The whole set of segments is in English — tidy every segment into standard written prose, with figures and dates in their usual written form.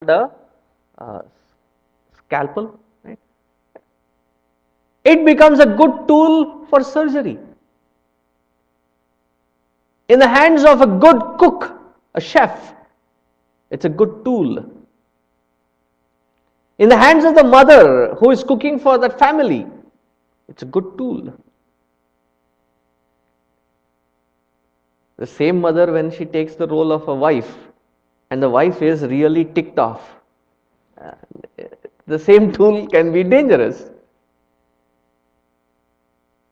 the uh, scalpel, right? It becomes a good tool for surgery. In the hands of a good cook, a chef, it's a good tool. In the hands of the mother who is cooking for that family, it's a good tool. The same mother, when she takes the role of a wife and the wife is really ticked off, uh, the same tool can be dangerous.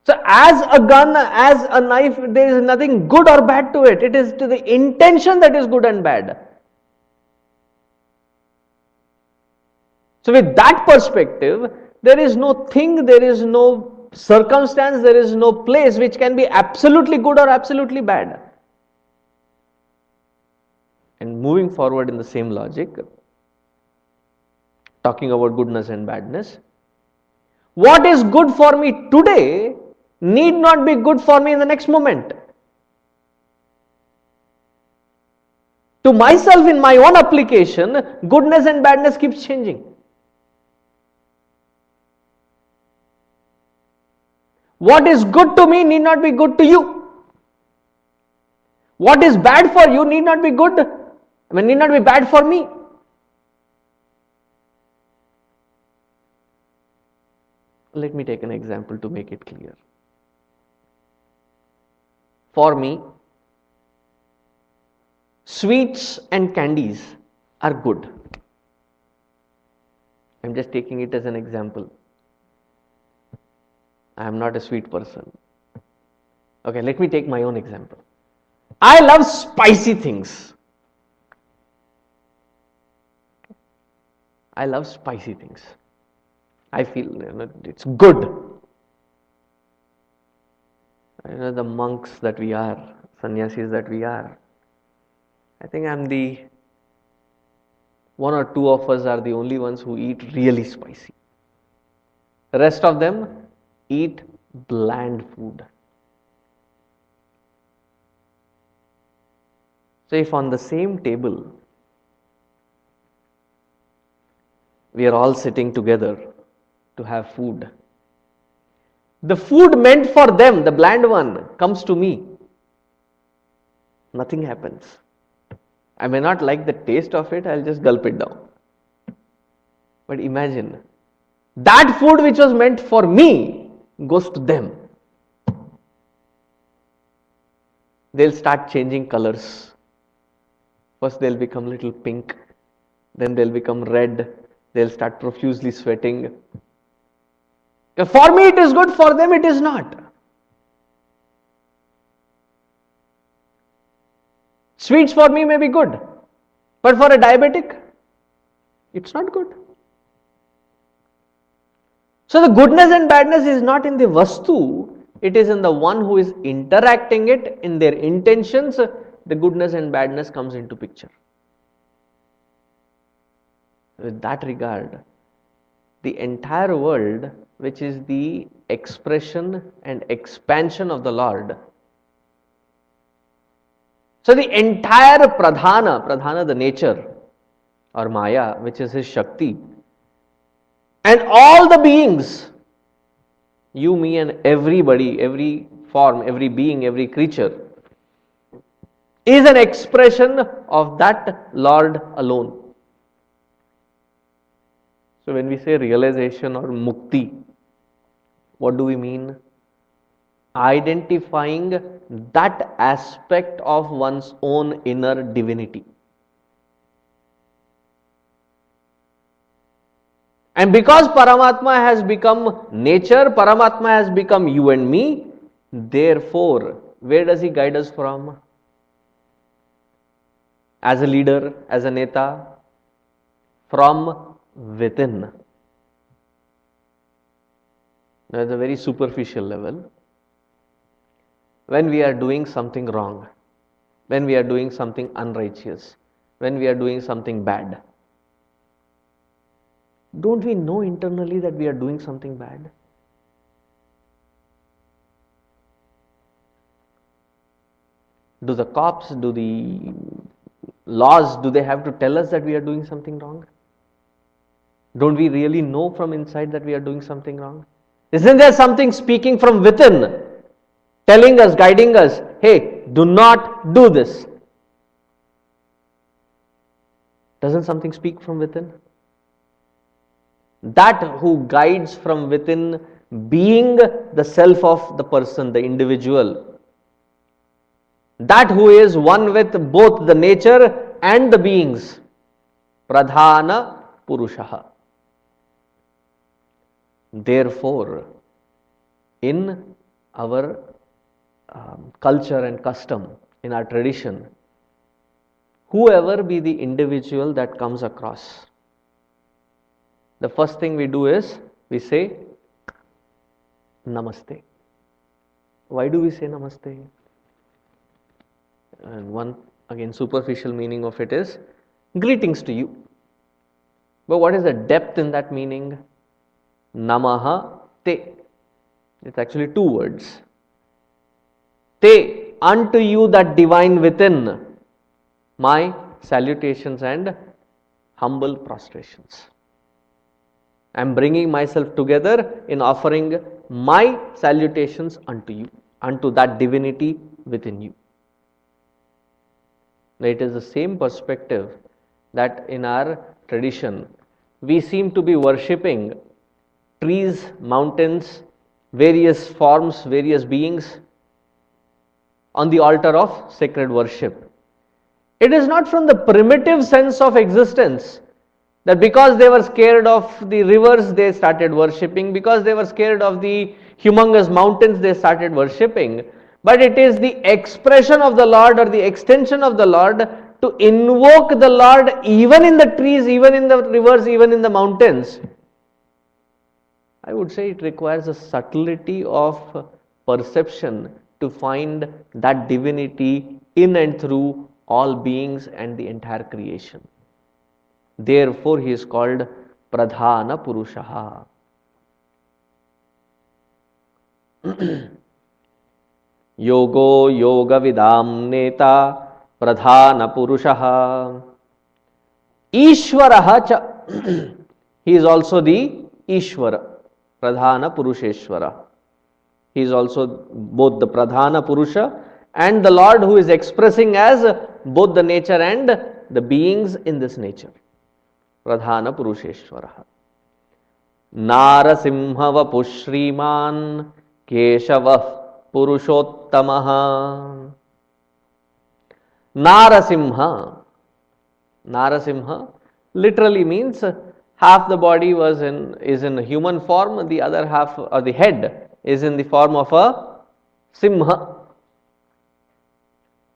So, as a gun, as a knife, there is nothing good or bad to it. It is to the intention that is good and bad. So, with that perspective, there is no thing, there is no circumstance, there is no place which can be absolutely good or absolutely bad. And moving forward in the same logic, talking about goodness and badness, what is good for me today need not be good for me in the next moment. To myself, in my own application, goodness and badness keeps changing. What is good to me need not be good to you. What is bad for you need not be good, need not be bad for me. Let me take an example to make it clear. For me, sweets and candies are good. I'm just taking it as an example. I am not a sweet person. Okay, let me take my own example. I love spicy things. I love spicy things. I feel it's good. The monks that we are, sannyasis that we are, I think I'm the one or two of us are the only ones who eat really spicy. The rest of them eat bland food. So if on the same table we are all sitting together to have food, the food meant for them, the bland one, comes to me, nothing happens. I may not like the taste of it, I'll just gulp it down. But imagine, that food which was meant for me goes to them. They'll start changing colors. First they'll become little pink, then they'll become red, they'll start profusely sweating. For me it is good, for them it is not. Sweets for me may be good, but for a diabetic, it's not good. So the goodness and badness is not in the vastu, it is in the one who is interacting it, in their intentions, the goodness and badness comes into picture. With that regard, the entire world, which is the expression and expansion of the Lord. So the entire pradhana the nature or Maya, which is his Shakti, and all the beings, you, me, and everybody, every form, every being, every creature, is an expression of that Lord alone. So when we say realization or mukti, what do we mean? Identifying that aspect of one's own inner divinity. And because Paramatma has become nature, Paramatma has become you and me, therefore, where does he guide us from? As a leader, as a neta, from within. Now, at a very superficial level, when we are doing something wrong, when we are doing something unrighteous, when we are doing something bad, don't we know internally that we are doing something bad? Do the cops, do the laws, do they have to tell us that we are doing something wrong? Don't we really know from inside that we are doing something wrong? Isn't there something speaking from within, telling us, guiding us, hey, do not do this? Doesn't something speak from within? That who guides from within, being the self of the person, the individual, that who is one with both the nature and the beings, Pradhana Purushaha. Therefore, in our culture and custom, in our tradition, whoever be the individual that comes across, the first thing we do is we say Namaste. Why do we say Namaste? And one, again, superficial meaning of it is greetings to you. But what is the depth in that meaning? Namaha te. It's actually two words. Te, unto you that divine within, my salutations and humble prostrations. I am bringing myself together in offering my salutations unto you, unto that divinity within you. Now, it is the same perspective that in our tradition we seem to be worshipping trees, mountains, various forms, various beings on the altar of sacred worship. It is not from the primitive sense of existence that because they were scared of the rivers they started worshipping, because they were scared of the humongous mountains they started worshipping, but it is the expression of the Lord or the extension of the Lord to invoke the Lord even in the trees, even in the rivers, even in the mountains. I would say it requires a subtlety of perception to find that divinity in and through all beings and the entire creation. Therefore, he is called Pradhana Purushaha. Yogo Yoga Vidam Neta Pradhana Purushaha. Ishvaraha cha. He is also the Ishvara. Pradhana Purusheshwara. He is also both the Pradhana Purusha and the Lord who is expressing as both the nature and the beings in this nature. Pradhana Purusheshwara. Narasimha Vapushriman Keshava Purushottamaha. Narasimha. Narasimha literally means half the body is in human form, the other half or the head is in the form of a simha.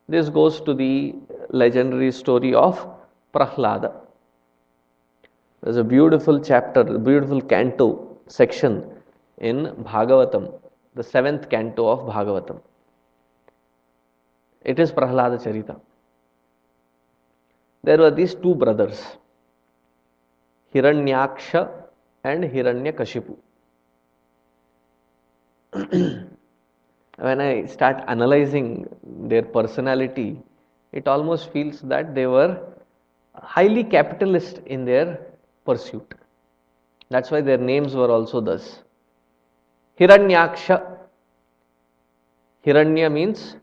This goes to the legendary story of Prahlada. There's a beautiful chapter, a beautiful canto section in Bhagavatam, the 7th canto of Bhagavatam. It is Prahlada Charita. There were these two brothers, Hiranyaksha and Hiranyakashipu. When I start analyzing their personality, it almost feels that they were highly capitalist in their pursuit. That's why their names were also thus. Hiranyaksha. Hiranya means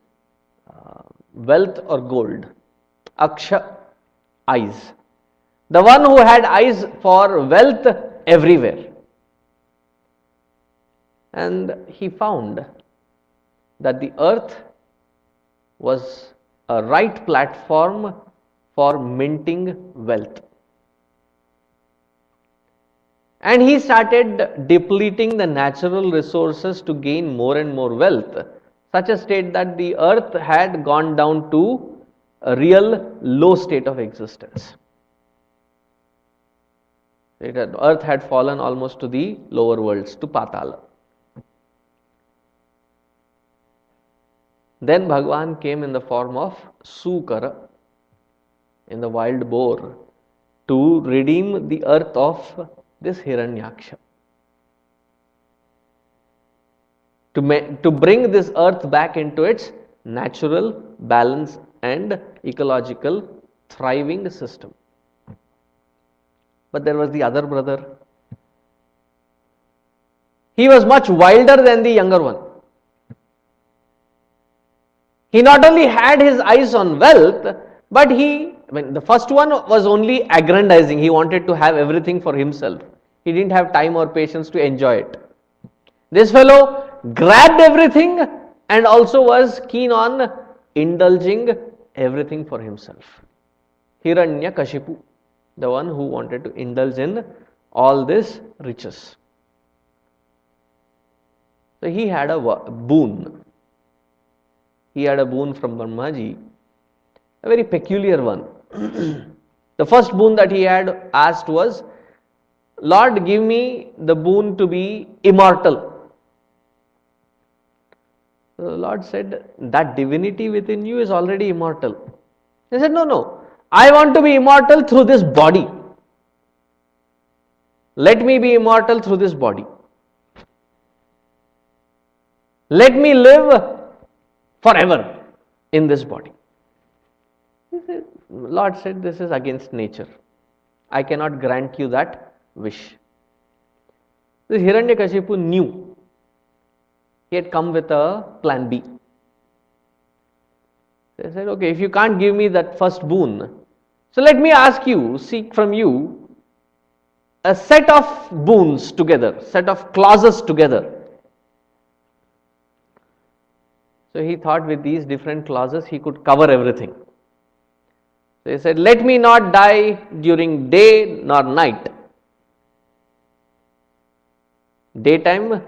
wealth or gold. Aksha, eyes. The one who had eyes for wealth everywhere. And he found that the earth was a right platform for minting wealth. And he started depleting the natural resources to gain more and more wealth, such a state that the earth had gone down to a real low state of existence. Earth had fallen almost to the lower worlds, to Patala. Then Bhagwan came in the form of Sukara, in the wild boar, to redeem the earth of this Hiranyaksha. To bring this earth back into its natural balance and ecological thriving system. But there was the other brother. He was much wilder than the younger one. He not only had his eyes on wealth, but the first one was only aggrandizing. He wanted to have everything for himself. He didn't have time or patience to enjoy it. This fellow grabbed everything and also was keen on indulging everything for himself. Hiranyakashipu, the one who wanted to indulge in all this riches. So he had a boon. He had a boon from Brahmaji, a very peculiar one. The first boon that he had asked was, Lord, give me the boon to be immortal. The Lord said, that divinity within you is already immortal. He said, no, I want to be immortal through this body. Let me be immortal through this body. Let me live forever in this body. Lord said, this is against nature. I cannot grant you that wish. This Hiranyakashipu knew. He had come with a plan B. They said, okay, if you can't give me that first boon, so let me seek from you a set of boons together, set of clauses together. So he thought with these different clauses he could cover everything. So he said, let me not die during day nor night. Daytime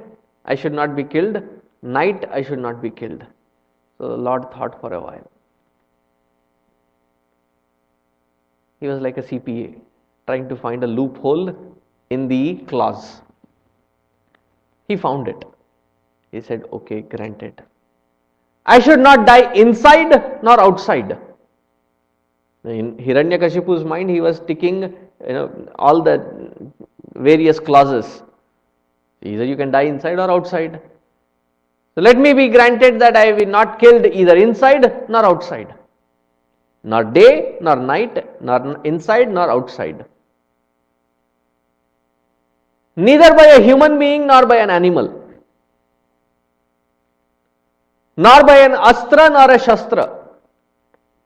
I should not be killed, night I should not be killed. So the Lord thought for a while. He was like a CPA, trying to find a loophole in the clause. He found it. He said, okay, granted. I should not die inside nor outside. In Hiranyakashipu's mind, he was ticking all the various clauses. Either you can die inside or outside. So let me be granted that I will not killed either inside nor outside. Nor day, nor night, nor inside, nor outside. Neither by a human being nor by an animal. Nor by an astra nor a shastra.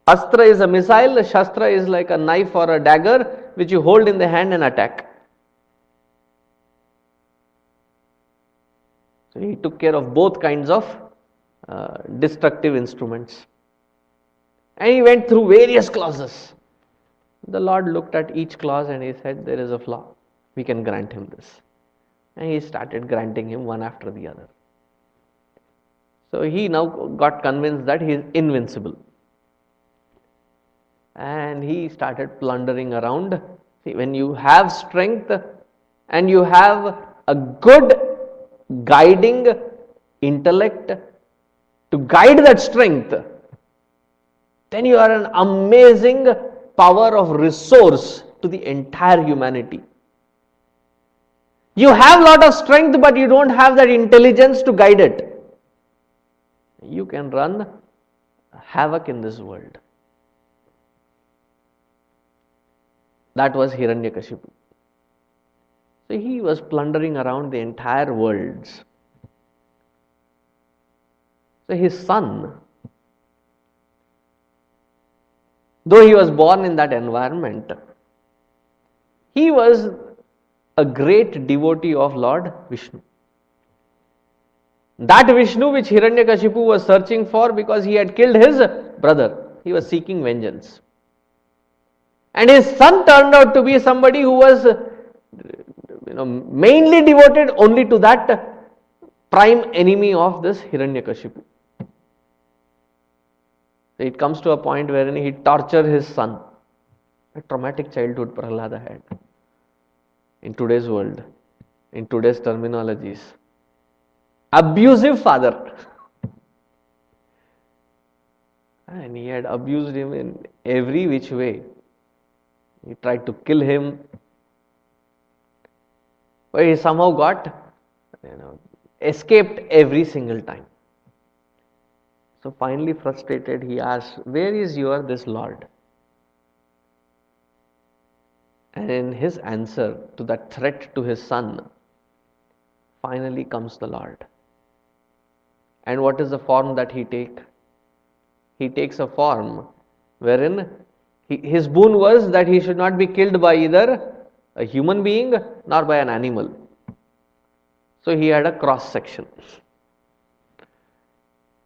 Astra is a missile, a shastra is like a knife or a dagger which you hold in the hand and attack. So he took care of both kinds of destructive instruments. And he went through various clauses. The Lord looked at each clause and he said, there is a flaw. We can grant him this. And he started granting him one after the other. So he now got convinced that he is invincible. And he started plundering around. See, when you have strength and you have a good guiding intellect to guide that strength, then you are an amazing power of resource to the entire humanity. You have a lot of strength, but you don't have that intelligence to guide it. You can run havoc in this world. That was Hiranyakashipu. So he was plundering around the entire worlds. So his son, though he was born in that environment, he was a great devotee of Lord Vishnu. That Vishnu which Hiranyakashipu was searching for because he had killed his brother. He was seeking vengeance. And his son turned out to be somebody who was mainly devoted only to that prime enemy of this Hiranyakashipu. It comes to a point wherein he tortured his son. A traumatic childhood Prahlada had. In today's world, in today's terminologies. Abusive father. And he had abused him in every which way. He tried to kill him. But he somehow got, escaped every single time. So finally frustrated, he asked, where is this Lord? And in his answer to that threat to his son, finally comes the Lord. And what is the form that he takes? He takes a form wherein his boon was that he should not be killed by either a human being nor by an animal. So he had a cross section.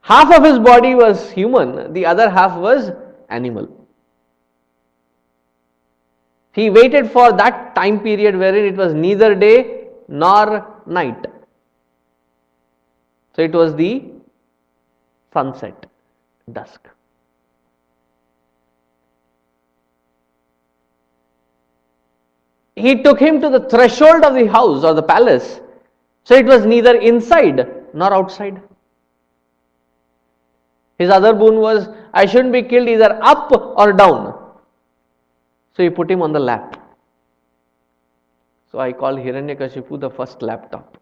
Half of his body was human, the other half was animal. He waited for that time period wherein it was neither day nor night. So it was the sunset, dusk. He took him to the threshold of the house or the palace. So it was neither inside nor outside. His other boon was, I shouldn't be killed either up or down. So he put him on the lap. So I call Hiranyakashipu the first laptop.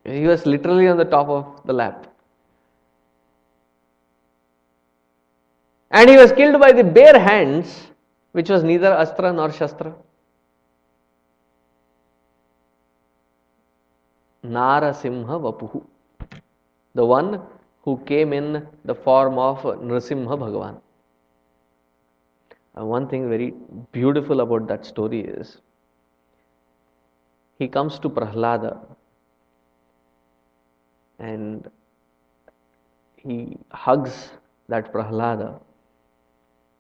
He was literally on the top of the lap. And he was killed by the bare hands, which was neither Astra nor Shastra. Narasimha Vapuhu, the one who came in the form of Nrsimha Bhagavan. And one thing very beautiful about that story is, he comes to Prahlada and he hugs that Prahlada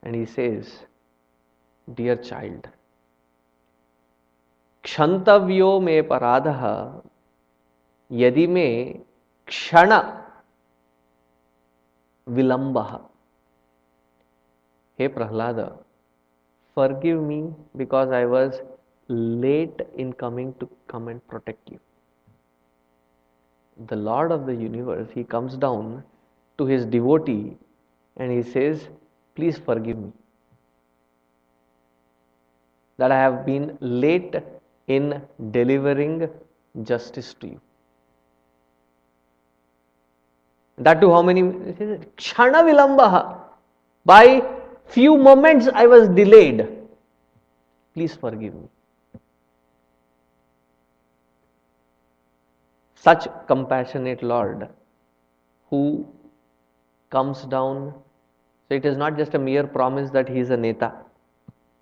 and he says, dear child, Kshantavyo me paradha yadi me kshana vilambah. Hey Prahlada, forgive me because I was late in coming to come and protect you. The Lord of the universe, he comes down to his devotee and he says, please forgive me that I have been late in delivering justice to you. That too how many? Kshana vilambaha. By few moments I was delayed. Please forgive me. Such compassionate Lord who comes down. So it is not just a mere promise that he is a neta.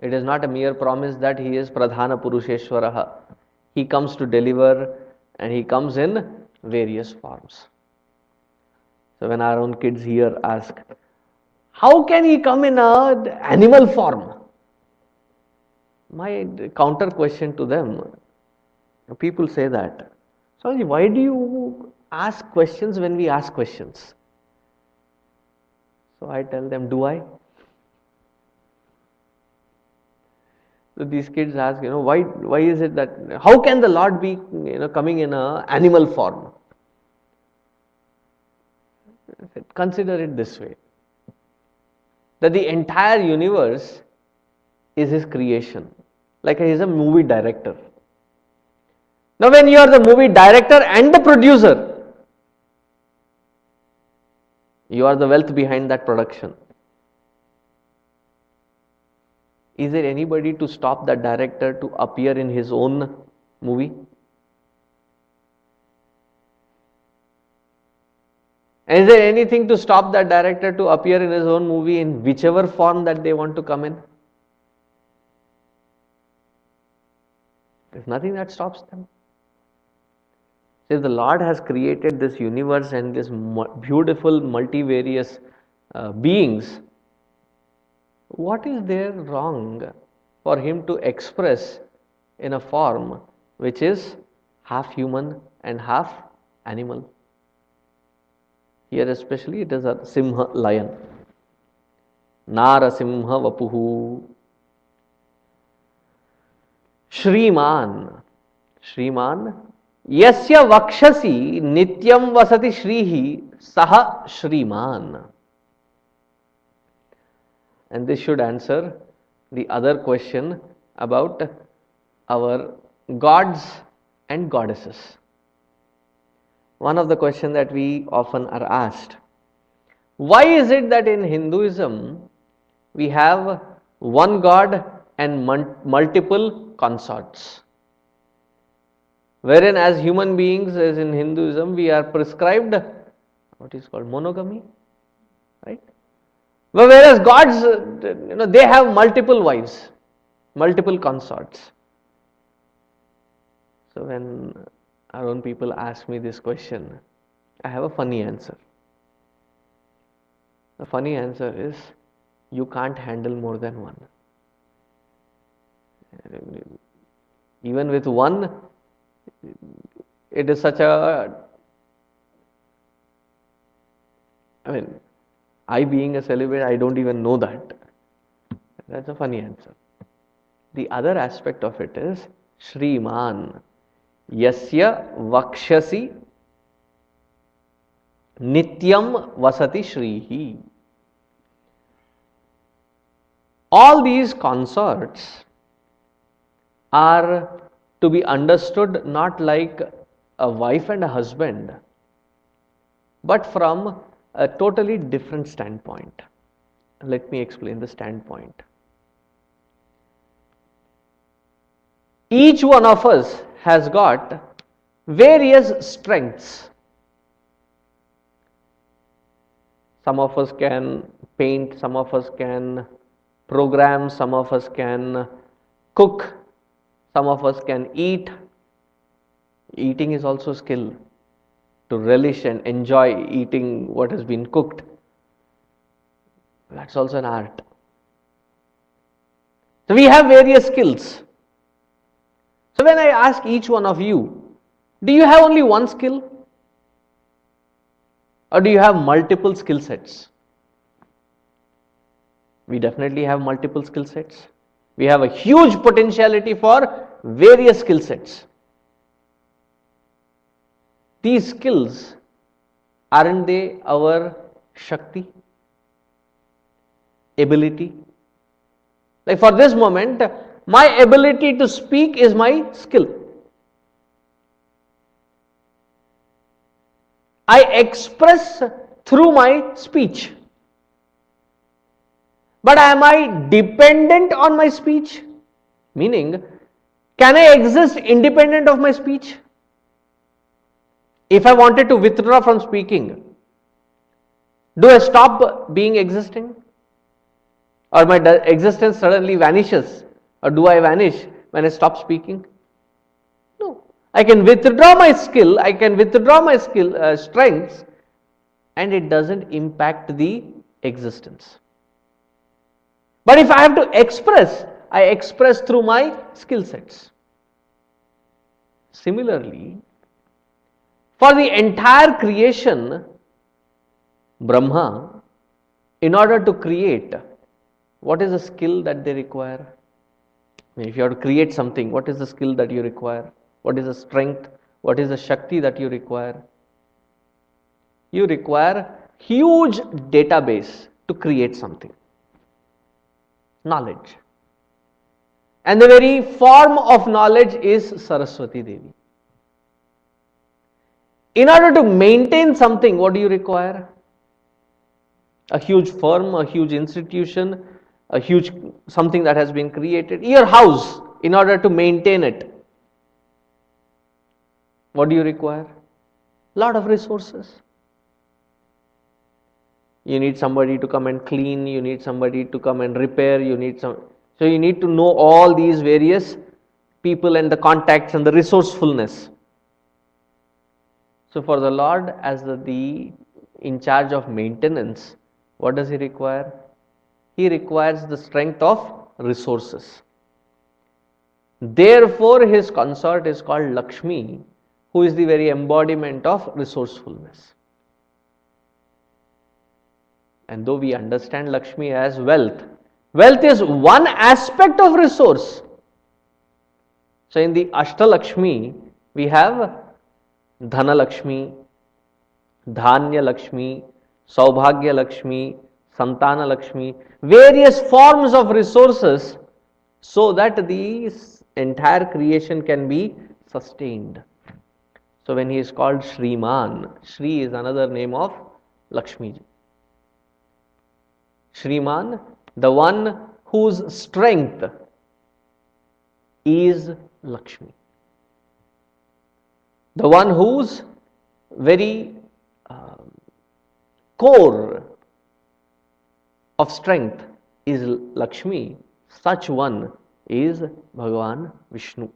It is not a mere promise that he is Pradhana Purusheshwaraha. He comes to deliver and he comes in various forms. So when our own kids here ask, how can he come in an animal form? My counter question to them, people say that, Swamiji, why do you ask questions when we ask questions? So I tell them, do I? So these kids ask, why is it that, how can the Lord be, coming in an animal form? Consider it this way, that the entire universe is his creation, like he is a movie director. Now when you are the movie director and the producer, you are the wealth behind that production. Is there anybody to stop that director to appear in his own movie? And is there anything to stop that director to appear in his own movie in whichever form that they want to come in? There's nothing that stops them. If the Lord has created this universe and this beautiful multivarious beings, what is there wrong for him to express in a form which is half human and half animal? Here especially it is a Simha lion. Narasimha Vapuhu. Shriman. Shriman. Yasya Vakshasi Nityam Vasati Shrihi Saha Shriman. And this should answer the other question about our gods and goddesses. One of the questions that we often are asked, why is it that in Hinduism we have one god and multiple consorts. Wherein as human beings, as in Hinduism, we are prescribed what is called monogamy, right? But whereas gods, they have multiple wives, multiple consorts. So when our own people ask me this question, I have a funny answer. The funny answer is, you can't handle more than one. Even with one, it is such a, I being a celibate, I don't even know that. That's a funny answer. The other aspect of it is, Shriman Yasya Vakshasi Nityam Vasati Shrihi. All these consorts are to be understood not like a wife and a husband, but from a totally different standpoint. Let me explain the standpoint. Each one of us has got various strengths. Some of us can paint, some of us can program, some of us can cook, some of us can eat. Eating is also a skill, to relish and enjoy eating what has been cooked. That's also an art. So we have various skills. So when I ask each one of you, do you have only one skill? Or do you have multiple skill sets? We definitely have multiple skill sets. We have a huge potentiality for various skill sets. These skills, aren't they our Shakti? Ability? Like for this moment, my ability to speak is my skill. I express through my speech. But am I dependent on my speech? Meaning, can I exist independent of my speech? If I wanted to withdraw from speaking, do I stop being existing? Or my existence suddenly vanishes? Or do I vanish when I stop speaking? No. I can withdraw my skill, I can withdraw my strengths, and it doesn't impact the existence. But if I have to express, I express through my skill sets. Similarly, for the entire creation, Brahma, in order to create, what is the skill that they require? If you have to create something, what is the skill that you require? What is the strength? What is the Shakti that you require? You require huge database to create something. Knowledge. And the very form of knowledge is Saraswati Devi. In order to maintain something, what do you require? A huge firm, a huge institution, a huge something that has been created. Your house, in order to maintain it, what do you require? Lot of resources. You need somebody to come and clean, you need somebody to come and repair, so you need to know all these various people and the contacts and the resourcefulness. So for the Lord, as the in charge of maintenance, what does he require? He requires the strength of resources. Therefore, his consort is called Lakshmi, who is the very embodiment of resourcefulness. And though we understand Lakshmi as wealth, wealth is one aspect of resource. So in the Ashtalakshmi, we have Dhana Lakshmi, Dhanya Lakshmi, Saubhagya Lakshmi, Santana Lakshmi, various forms of resources, so that the entire creation can be sustained. So when he is called Shriman, Shri is another name of Lakshmi. Shriman, the one whose strength is Lakshmi. The one whose very core of strength is Lakshmi, such one is Bhagavan Vishnu.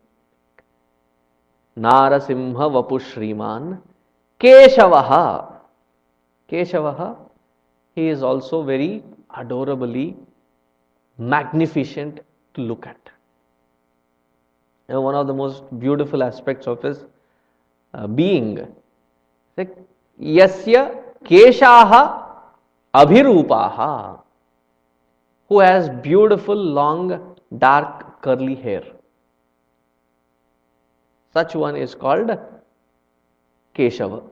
Narasimha Vapu Shriman Keshavaha. Keshavaha, he is also very adorably magnificent to look at. And one of the most beautiful aspects of his being, Yasya Keshaha Abhirupaha, who has beautiful, long, dark, curly hair. Such one is called Keshava.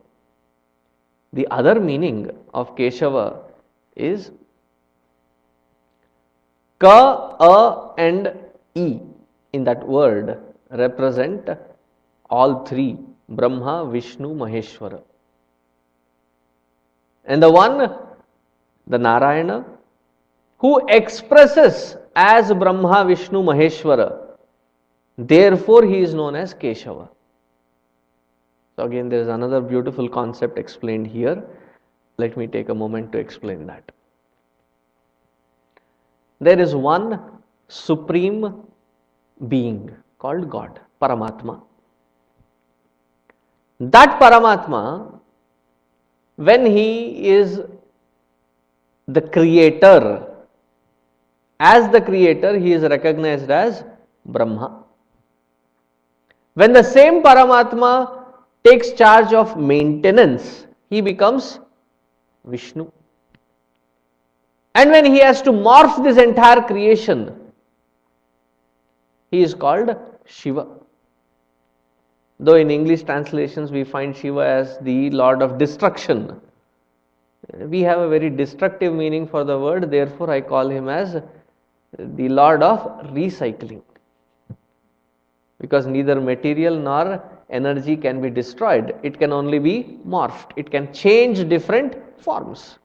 The other meaning of Keshava is Ka, A and E in that word represent all three, Brahma, Vishnu, Maheshwara. And the one, the Narayana, who expresses as Brahma, Vishnu, Maheshwara, therefore he is known as Keshava. So again, there is another beautiful concept explained here. Let me take a moment to explain that. There is one supreme being called God, Paramatma. That Paramatma, when he is the creator, as the creator, he is recognized as Brahma. When the same Paramatma takes charge of maintenance, he becomes Vishnu. And when he has to morph this entire creation, he is called Shiva. Though in English translations we find Shiva as the Lord of Destruction. We have a very destructive meaning for the word, therefore I call him as the Lord of Recycling. Because neither material nor energy can be destroyed, it can only be morphed, it can change different forms.